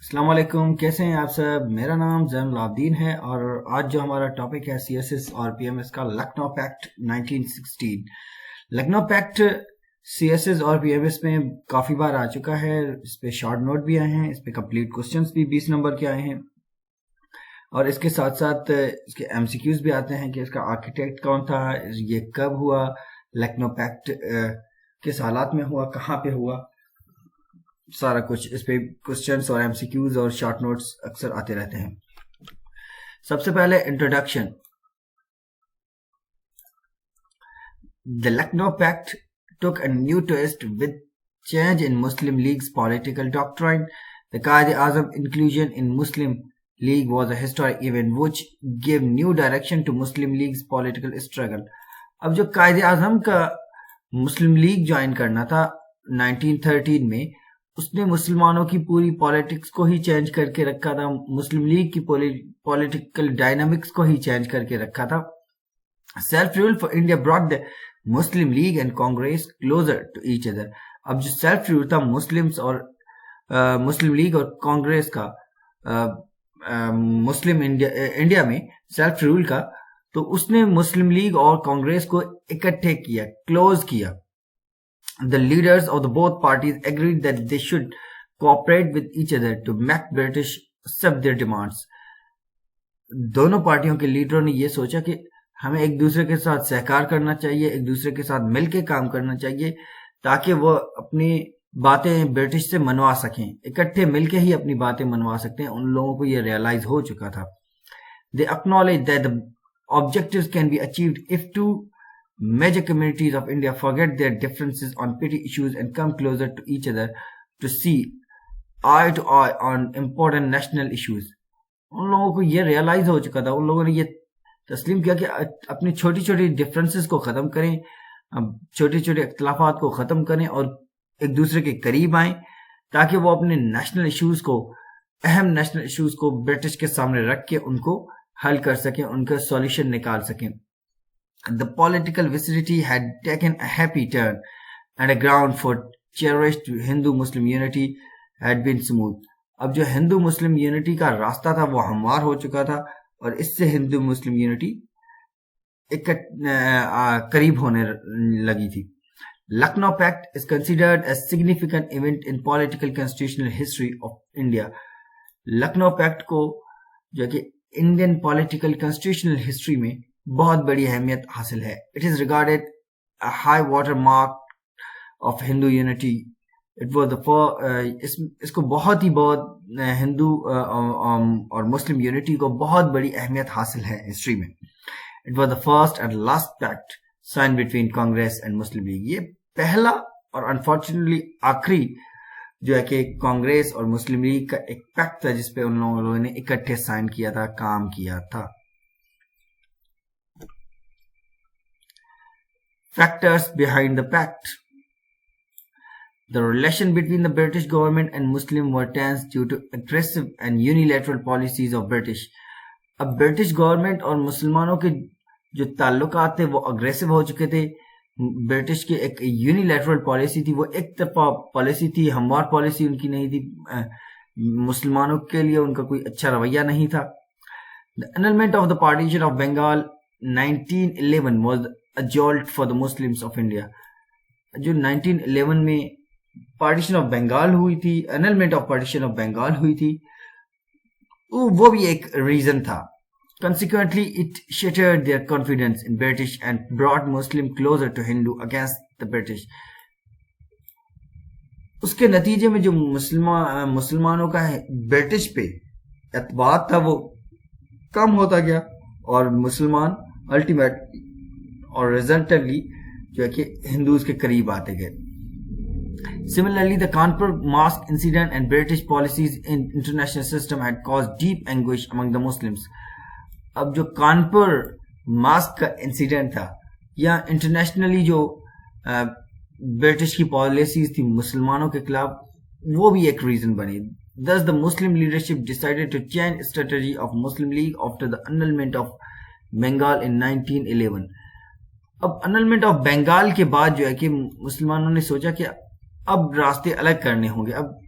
السلام علیکم، کیسے ہیں آپ سب؟ میرا نام زین العابدین ہے اور آج جو ہمارا ٹاپک ہے سی ایس ایس اور پی ایم ایس کا Lucknow pact 1916۔ Lucknow pact C S S اور پی ایم ایس میں کافی بار آ چکا ہے، اس پہ شارٹ نوٹ بھی آئے ہیں، اس پہ کمپلیٹ کوسچنز بھی 20 نمبر کے آئے ہیں اور اس کے ساتھ ساتھ اس کے ایم سی کیوز بھی آتے ہیں کہ اس کا آرکیٹیکٹ کون تھا، یہ کب ہوا، لکھنؤ پیکٹ کس حالات میں ہوا، کہاں پہ ہوا، سارا کچھ اس پہ کوسچنز اور ایم سی کیوز اور شارٹ نوٹس اکثر آتے رہتے ہیں۔ سب سے پہلے introduction. The Lucknow Pact took a new twist with change in Muslim League's political doctrine. The Quaid-e-Azam inclusion in Muslim League was a historic event which gave new direction to Muslim League's political struggle. اب جو قائد اعظم کا مسلم league join کرنا تھا 1913 میں، اس نے مسلمانوں کی پوری پالیٹکس کو ہی چینج کر کے رکھا تھا، مسلم لیگ کی پولیٹیکل ڈائنامکس کو ہی چینج کر کے رکھا تھا۔ Self rule for India brought the Muslim League and Congress closer to each other. اب جو سیلف رول تھا مسلم لیگ اور کانگریس کا، مسلم انڈیا میں سیلف رول کا، تو اس نے مسلم لیگ اور کانگریس کو اکٹھے کیا، کلوز کیا۔ The leaders of the both parties agreed that they should cooperate with each other to make British accept their demands. دونوں پارٹیوں کے لیڈروں نے یہ سوچا کہ ہمیں ایک دوسرے کے ساتھ سہکار کرنا چاہیے، ایک دوسرے کے ساتھ مل کے کام کرنا چاہیے تاکہ وہ اپنی باتیں برٹش سے منوا سکیں، اکٹھے مل کے ہی اپنی باتیں منوا سکتے ہیں۔ ان لوگوں کو یہ ریئلائز ہو چکا تھا۔ They acknowledged that the objectives can be achieved if two major communities of India forget their differences on petty issues and come closer to each other to see eye to eye on important national issues. ان لوگوں کو یہ realise ہو چکا تھا، ان لوگوں نے یہ تسلیم کیا کہ اپنی چھوٹی چھوٹی ڈفرینسز کو ختم کریں، چھوٹے چھوٹے اختلافات کو ختم کریں اور ایک دوسرے کے قریب آئیں تاکہ وہ اپنے نیشنل ایشوز کو، اہم نیشنل ایشوز کو برٹش کے سامنے رکھ کے ان کو حل کر سکیں، ان کا سولوشن نکال سکیں۔ The political vicinity had taken a happy turn and a ground for cherished Hindu-Muslim unity had been smooth. اب جو ہندو مسلم یونٹی کا راستہ تھا وہ ہموار ہو چکا تھا اور اس سے ہندو مسلم یونٹی قریب ہونے لگی تھی۔ Lucknow Pact is considered a significant event in political constitutional history of India. Lucknow packet کو جو کہ انڈین پولیٹیکل constitutional history میں بہت بڑی اہمیت حاصل ہے۔ It is regarded a high water mark of Hindu unity. It was اس کو بہت ہندو اور مسلم یونٹی کو بہت بڑی اہمیت حاصل ہے ہسٹری میں۔ It was the first and last pact signed between Congress and Muslim League. یہ پہلا اور انفارچونیٹلی آخری جو ہے کہ کانگریس اور مسلم لیگ کا ایک پیکٹ تھا جس پہ ان لوگوں نے اکٹھے سائن کیا تھا، کام کیا تھا۔ Factors behind the pact. The relation between the British government and Muslim were tense due to aggressive and unilateral policies of British. اب برٹش گورنمنٹ اور مسلمانوں کے جو تعلقات تھے وہ اگریسو ہو چکے تھے۔ برٹش کی ایک یونیلیٹرل پالیسی تھی، وہ ایک طرفہ پالیسی تھی، ہموار پالیسی ان کی نہیں تھی، مسلمانوں کے لیے ان کا کوئی اچھا رویہ نہیں تھا۔ The annulment of the partition of Bengal 1911 was a jolt for the Muslims of India. جو 1911 میں پارٹیشن آف بنگال ہوئی تھی، annulment of partition of Bengal ہوئی تھی، وہ بھی ایک ریزن تھا۔ Consequently, it shattered their confidence in British and brought Muslim closer to Hindu against the British. اس کے نتیجے میں جو مسلمانوں کا برٹش پہ اعتبار تھا وہ کم ہوتا گیا اور مسلمان الٹیمیٹ اور ریزلٹنٹلی جو ہے کہ ہندوز کے قریب آتے گئے۔ Similarly, the Kanpur mosque incident and British policies in international system had caused deep anguish among the Muslims. اب جو کانپور ماسک کا انسیڈنٹ تھا یا انٹرنیشنلی جو برٹش کی پالیسیز تھی مسلمانوں کے خلاف، وہ بھی ایک ریزن بنی۔ Thus, the Muslim leadership decided to change strategy of Muslim League after the annulment of Bengal in 1911. اب annulment of Bengal کے بعد جو ہے کہ مسلمانوں نے سوچا کہ اب راستے الگ کرنے ہوں گے، اب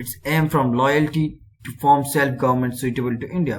its aim from loyalty to form self government suitable to India.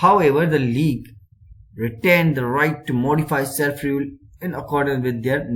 However, the league retained the right to modify self-rule in accordance with their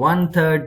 1/3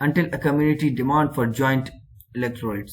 until a community demand for joint electorates.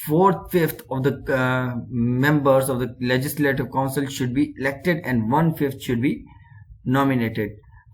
4/5 of the members of the legislative council should be elected and 1/5 should be nominated.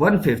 1/5,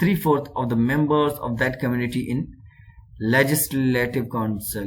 3/4 of the members of that community in legislative council.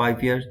5 years.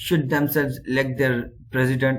should themselves elect their president.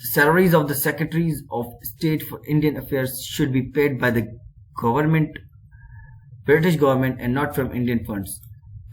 The salaries of the secretaries of state for Indian affairs should be paid by the government, British government, and not from Indian funds.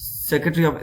secretary of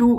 2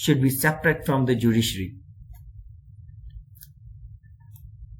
should be separate from the judiciary.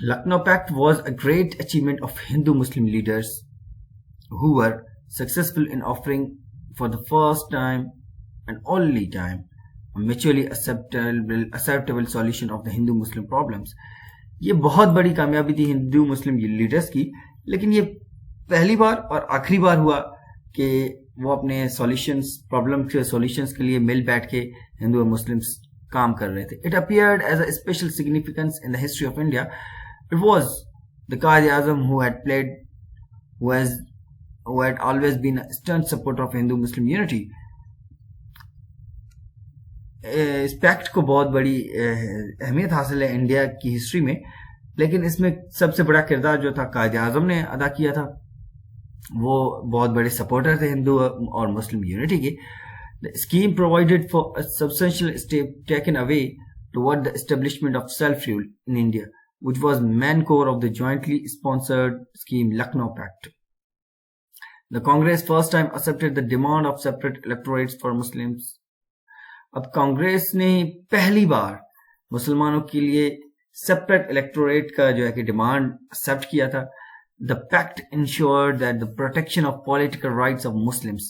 Lucknow Pact was a great achievement of Hindu-Muslim leaders who were successful in offering for the first time and only time a mutually acceptable solution of the Hindu-Muslim problems. یہ بہت بڑی کامیابی تھی ہندو Muslim leaders کی، لیکن یہ پہلی بار اور آخری بار ہوا کہ وہ اپنے پرابلم کے سولوشنز کے لیے مل بیٹھ کے ہندو اور مسلم کام کر رہے تھے. It appeared as a special significance in the history of India. It was the Quaid Azam who had always been a stern supporter of Hindu-Muslim unity. اس پیکٹ کو بہت بڑی اہمیت حاصل ہے انڈیا کی ہسٹری میں، لیکن اس میں سب سے بڑا کردار جو تھا قائد اعظم نے ادا کیا تھا. وہ بہت بڑے سپورٹر تھے ہندو اور مسلم یونٹی کے. The scheme provided for a substantial step taken away toward the establishment of self-rule in India, which was main core of the jointly sponsored scheme Lucknow Pact. The Congress first time accepted the demand of separate electorates for Muslims. اب کانگریس نے پہلی بار مسلمانوں کے لیے separate electorate کا جو ہے کہ ڈیمانڈ ایکسپٹ کیا تھا. The pact ensured that the protection of political rights of Muslims.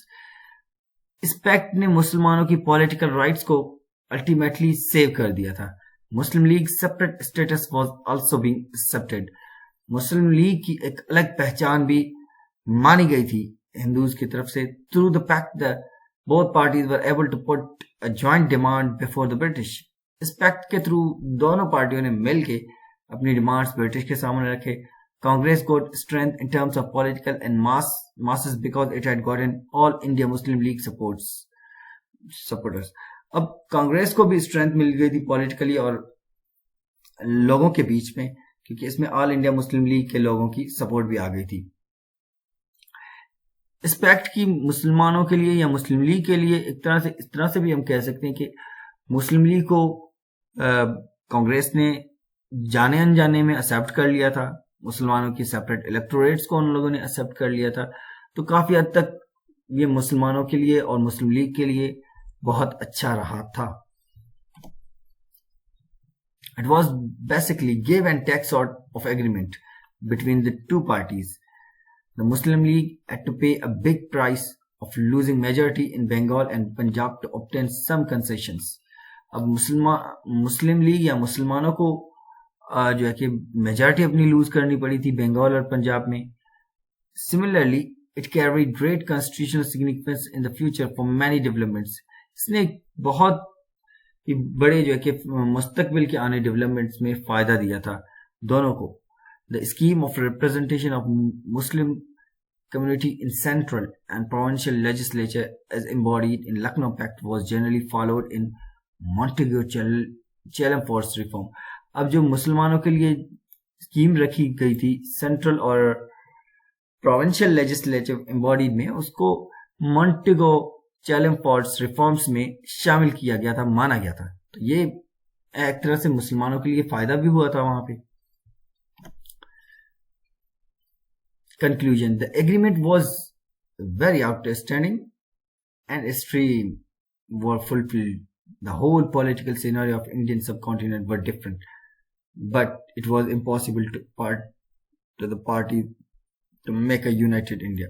اس پیکٹ نے مسلمانوں کی پولیٹیکل رائٹس کو الٹیمیٹلی سیو کر دیا تھا. Muslim League separate states was also being expected. Muslim League کی ایک الگ پہچان بھی مانی گئی تھی ہندوز کی طرف سے. Through the pact, both parties were able to put a joint demand before the British. اس پیکٹ کے تھرو دونوں پارٹیوں نے مل کے اپنی ڈیمانڈز برٹش کے سامنے رکھے. Congress got strength in terms of political and masses because it had gotten all India Muslim League supporters. اب کانگریس کو بھی اسٹرینتھ مل گئی تھی پولیٹیکلی اور لوگوں کے بیچ میں، کیونکہ اس میں آل انڈیا مسلم لیگ کے لوگوں کی سپورٹ بھی آ گئی تھی. اس پیکٹ کی مسلمانوں کے لیے یا مسلم لیگ کے لیے اس طرح سے بھی ہم کہہ سکتے ہیں کہ مسلم لیگ کو کانگریس نے جانے انجانے میں ایکسیپٹ کر لیا تھا. مسلمانوں کی سیپریٹ الیکٹوریٹس کو ان لوگوں نے ایکسیپٹ کر لیا تھا. تو کافی حد تک یہ مسلمانوں کے لیے اور مسلم لیگ کے لیے بہت اچھا رہا تھا. It was basically give and take sort of agreement between the two parties. The Muslim League had to pay a big price of losing majority in Bengal and Punjab to obtain some concessions. اب مسلم league یا مسلمانوں کو جو ہے کہ majority اپنی loose کرنی پڑی تھی بنگال اور پنجاب میں. Similarly, it carried great constitutional significance in the future for many developments. اس نے بہت بڑے جو ہے کہ مستقبل کے آنے ڈیولپمنٹس میں فائدہ دیا تھا دونوں کو. The scheme of representation of Muslim community in central and provincial legislature as embodied in Lucknow Pact was generally followed in Montagu Chelmsford's reform. اب جو مسلمانوں کے لیے اسکیم رکھی گئی تھی سینٹرل اور پروونشل لیجسلیٹو امباڈیڈ میں، اس کو مونٹیگو چیلمفورڈس ریفارمز میں شامل کیا گیا تھا، مانا گیا تھا. تو یہ ایک طرح سے مسلمانوں کے لیے فائدہ بھی ہوا تھا وہاں پہ. Conclusion: The agreement was very outstanding and extreme were fulfilled. The whole political scenario of Indian subcontinent were different, but it was impossible to the party to make a united India.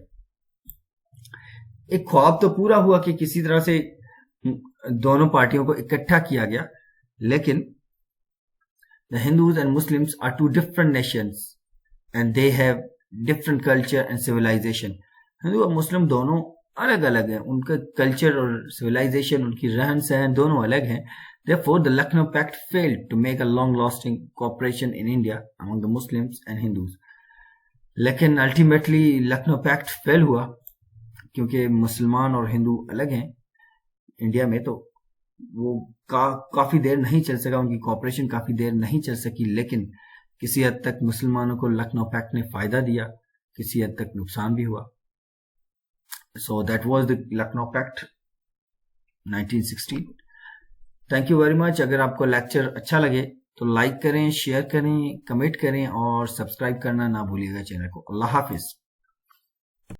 ایک خواب تو پورا ہوا کہ کسی طرح سے دونوں پارٹیوں کو اکٹھا کیا گیا، لیکن the Hindus and Muslims are two different nations and they have different culture and civilization. ہندو اور مسلم دونوں الگ الگ ہیں، ان کا کلچر اور سویلائزیشن، ان کی رہن سہن دونوں الگ ہیں. Therefore, the Lucknow Pact failed to make a long-lasting cooperation in India among the Muslims and Hindus. لیکن الٹیمیٹلی لکھنؤ پیکٹ فیل ہوا کیونکہ مسلمان اور ہندو الگ ہیں انڈیا میں، تو وہ کافی دیر نہیں چل سکا، ان کی کوآپریشن کافی دیر نہیں چل سکی. لیکن کسی حد تک مسلمانوں کو لکھنؤ پیکٹ نے فائدہ دیا، کسی حد تک نقصان بھی ہوا. So that was the Lucknow Pact 1916. Thank you very much. اگر آپ کو لیکچر اچھا لگے تو لائک کریں، شیئر کریں، کمنٹ کریں اور سبسکرائب کرنا نہ بھولیے گا چینل کو. اللہ حافظ.